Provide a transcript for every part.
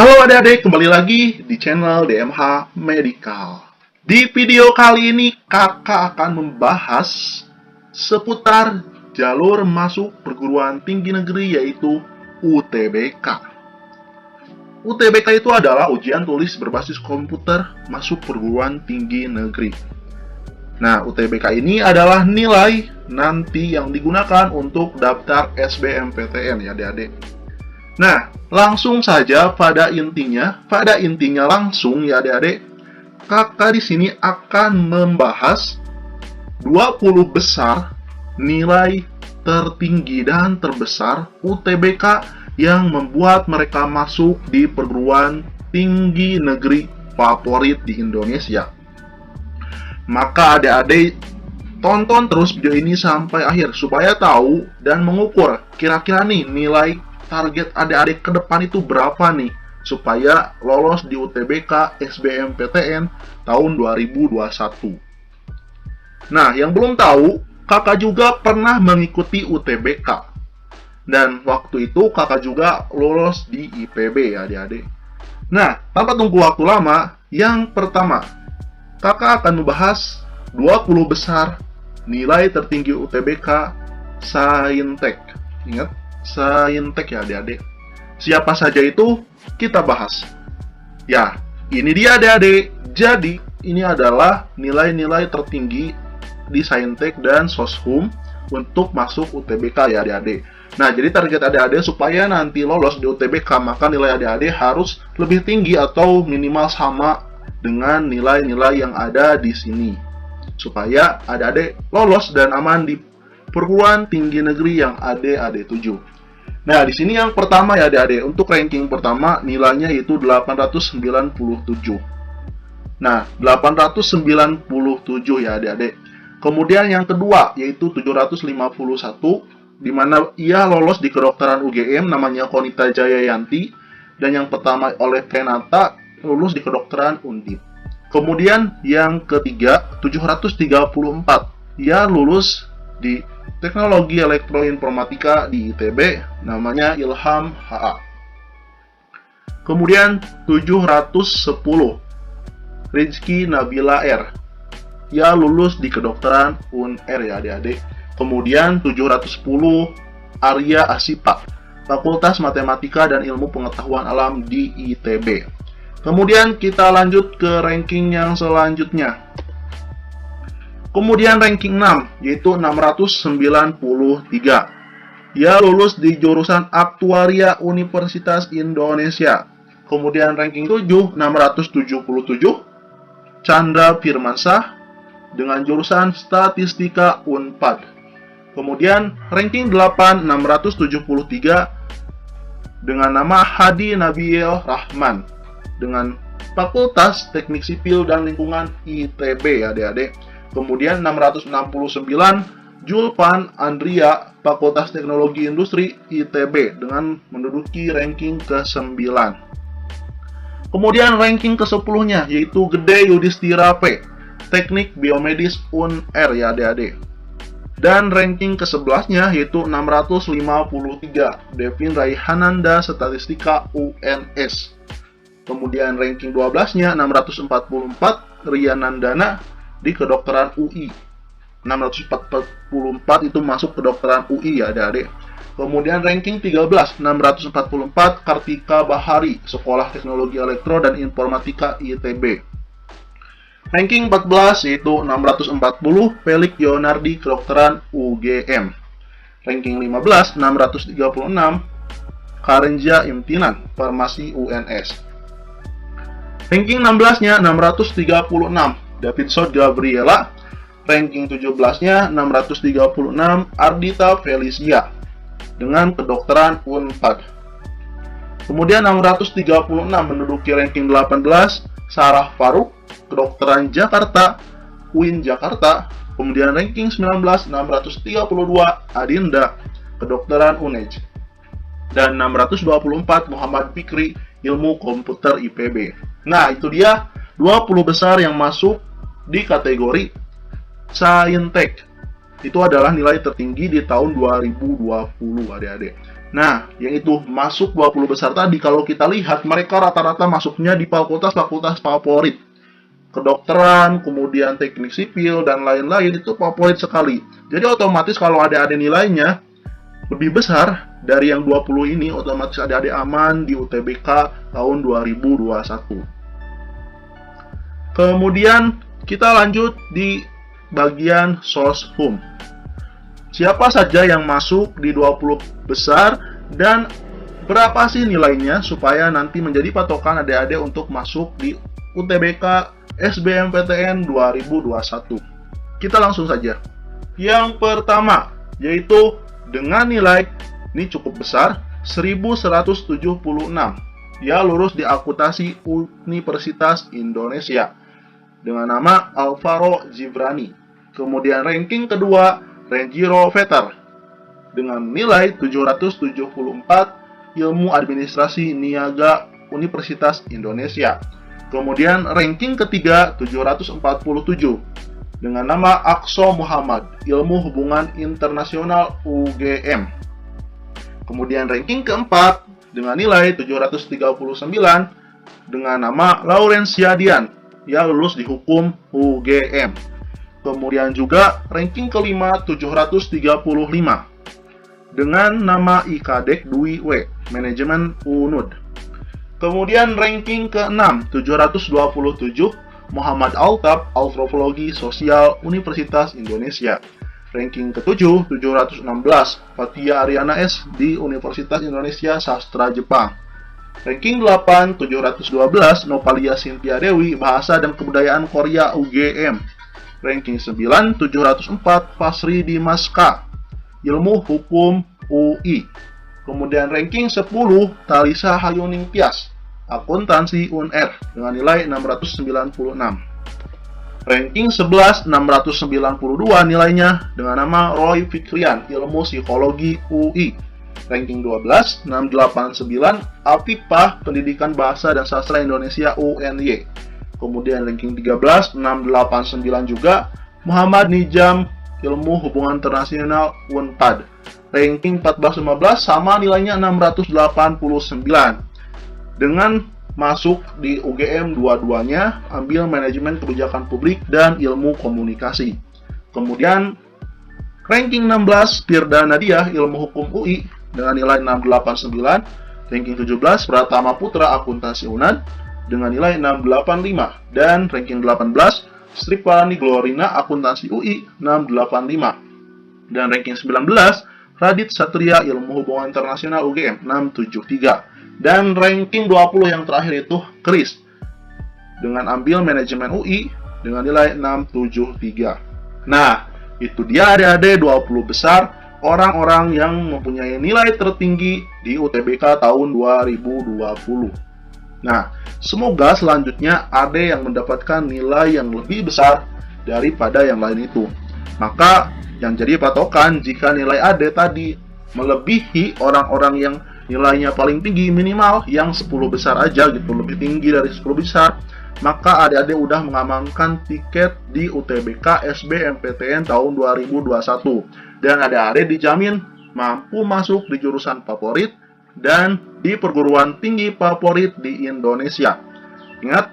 Halo adik-adik, kembali lagi di channel DMH Medical. Di video kali ini kakak akan membahas seputar jalur masuk perguruan tinggi negeri yaitu UTBK. UTBK itu adalah ujian tulis berbasis komputer masuk perguruan tinggi negeri. Nah, UTBK ini adalah nilai nanti yang digunakan untuk daftar SBMPTN ya adik-adik. Nah, langsung saja pada intinya langsung ya adik-adik, kakak di sini akan membahas 20 besar nilai tertinggi dan terbesar UTBK yang membuat mereka masuk di perguruan tinggi negeri favorit di Indonesia. Maka adik-adik tonton terus video ini sampai akhir supaya tahu dan mengukur kira-kira nih nilai target adik-adik ke depan itu berapa nih supaya lolos di UTBK SBMPTN tahun 2021. Nah, yang belum tahu, kakak juga pernah mengikuti UTBK. Dan waktu itu kakak juga lolos di IPB ya adik-adik. Nah, tanpa tunggu waktu lama, yang pertama, kakak akan membahas 20 besar nilai tertinggi UTBK Saintek. Ingat? Saintek ya adik-adik. Siapa saja itu kita bahas. Ya, ini dia adik-adik. Jadi, ini adalah nilai-nilai tertinggi di Saintek dan Soshum untuk masuk UTBK ya adik-adik. Nah, jadi target adik-adik supaya nanti lolos di UTBK, maka nilai adik-adik harus lebih tinggi atau minimal sama dengan nilai-nilai yang ada di sini. Supaya adik-adik lolos dan aman di perguruan tinggi negeri yang adik-adik tuju. Nah, di sini yang pertama ya adik-adik, untuk ranking pertama nilainya yaitu 897. Nah, 897 ya adik-adik. Kemudian yang kedua yaitu 751, di mana ia lolos di kedokteran UGM namanya Konita Jayayanti, dan yang pertama oleh Kenata lulus di kedokteran Undip. Kemudian yang ketiga 734, ia lulus di Teknologi Elektroinformatika di ITB, namanya Ilham HA. Kemudian 710, Rizky Nabila R. Ia lulus di kedokteran UNR ya adik-adik. Kemudian 710, Arya Asipa, Fakultas Matematika dan Ilmu Pengetahuan Alam di ITB. Kemudian kita lanjut ke ranking yang selanjutnya. Kemudian ranking 6, yaitu 693. Ia lulus di jurusan Aktuaria Universitas Indonesia. Kemudian ranking 7, 677. Chandra Firmansyah dengan jurusan Statistika Unpad. Kemudian ranking 8, 673 dengan nama Hadi Nabil Rahman dengan Fakultas Teknik Sipil dan Lingkungan ITB ya adik-adik. Kemudian 669, Julpan Andria, Fakultas Teknologi Industri ITB dengan menduduki ranking ke-9. Kemudian ranking ke-10-nya yaitu Gede Yudhistira P, Teknik Biomedis UNR ya adik-adik. Dan ranking ke-11-nya yaitu 653, Devin Raihananda, Statistika UNS. Kemudian ranking 12-nya 644, Rian Nandana di kedokteran UI. 644 itu masuk kedokteran UI ya adik-adik. Kemudian ranking 13, 644, Kartika Bahari, Sekolah Teknologi Elektro dan Informatika ITB. Ranking 14 yaitu 640, Felix Yonardi, kedokteran UGM. Ranking 15, 636, Karenja Imtinan, Farmasi UNS. Ranking 16-nya 636, Davidson Gabriela. Ranking 17-nya 636, Ardita Felicia dengan kedokteran Unpad. Kemudian 636 menduduki ranking 18, Sarah Faruk, kedokteran Jakarta, UIN Jakarta. Kemudian ranking 19, 632, Adinda, kedokteran UNEJ. Dan 624, Muhammad Fikri, Ilmu Komputer IPB. Nah, itu dia 20 besar yang masuk di kategori Saintek. Itu adalah nilai tertinggi di tahun 2020 adik-adik. Nah, yang itu masuk 20 besar tadi, kalau kita lihat mereka rata-rata masuknya di fakultas-fakultas favorit. Kedokteran, kemudian teknik sipil, dan lain-lain itu favorit sekali. Jadi otomatis kalau ada nilainya lebih besar dari yang 20 ini, otomatis adik-adik aman di UTBK tahun 2021. Kemudian kita lanjut di bagian soshum. Siapa saja yang masuk di 20 besar dan berapa sih nilainya supaya nanti menjadi patokan adik-adik untuk masuk di UTBK SBMPTN 2021. Kita langsung saja. Yang pertama, yaitu dengan nilai ini cukup besar, 1176. Dia lulus di akuntansi Universitas Indonesia dengan nama Alvaro Gibrani. Kemudian ranking kedua, Renjiro Vetter dengan nilai 774, ilmu administrasi niaga Universitas Indonesia. Kemudian ranking ketiga 747 dengan nama Akso Muhammad, ilmu hubungan internasional UGM. Kemudian ranking keempat dengan nilai 739 dengan nama Lawrence Yadian, ia lulus di hukum UGM. Kemudian juga ranking kelima 735 dengan nama Ikadek Dwi W, manajemen UNUD. Kemudian ranking ke-6 727 Muhammad Altab, Antropologi Sosial Universitas Indonesia. Ranking ke-7 716 Fatia Ariana S di Universitas Indonesia Sastra Jepang. Ranking 8 712 Novalia Cynthia Dewi, Bahasa dan Kebudayaan Korea UGM. Ranking 9 704 Fasri Dimaska, ilmu hukum UI. Kemudian ranking 10 Talisa Hayuning Tias, akuntansi UNR dengan nilai 696. Ranking 11 692 nilainya dengan nama Roy Fikrian, ilmu psikologi UI. Ranking 12 689 Afifah, pendidikan bahasa dan sastra Indonesia UNY. Kemudian ranking 13 689 juga Muhammad Nijam, ilmu hubungan internasional UNPAD. Ranking 14-15 sama nilainya 689. Dengan masuk di UGM dua-duanya, ambil manajemen kebijakan publik dan ilmu komunikasi. Kemudian ranking 16 Firda Nadia, ilmu hukum UI dengan nilai 689. Ranking 17 Pratama Putra, akuntansi UNAD dengan nilai 685. Dan ranking 18 Stripalani Glorina, akuntansi UI 685. Dan ranking 19 Radit Satria, ilmu hubungan internasional UGM 673. Dan ranking 20 yang terakhir itu Kris dengan ambil manajemen UI dengan nilai 673. Nah, itu dia adik-adik 20 besar orang-orang yang mempunyai nilai tertinggi di UTBK tahun 2020. Nah, semoga selanjutnya ada yang mendapatkan nilai yang lebih besar daripada yang lain itu. Maka yang jadi patokan jika nilai AD tadi melebihi orang-orang yang nilainya paling tinggi, minimal yang 10 besar aja gitu, lebih tinggi dari 10 besar, maka adik-adik udah mengamankan tiket di UTBK SBMPTN tahun 2021. Dan adik-adik dijamin mampu masuk di jurusan favorit dan di perguruan tinggi favorit di Indonesia. Ingat,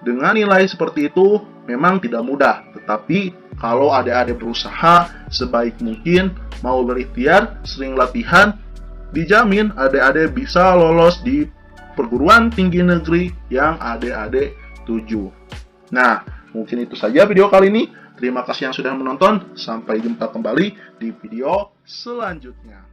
dengan nilai seperti itu memang tidak mudah, tetapi kalau adik-adik berusaha sebaik mungkin, mau berikhtiar, sering latihan, dijamin adik-adik bisa lolos di perguruan tinggi negeri yang adik-adik tuju. Nah, mungkin itu saja video kali ini. Terima kasih yang sudah menonton. Sampai jumpa kembali di video selanjutnya.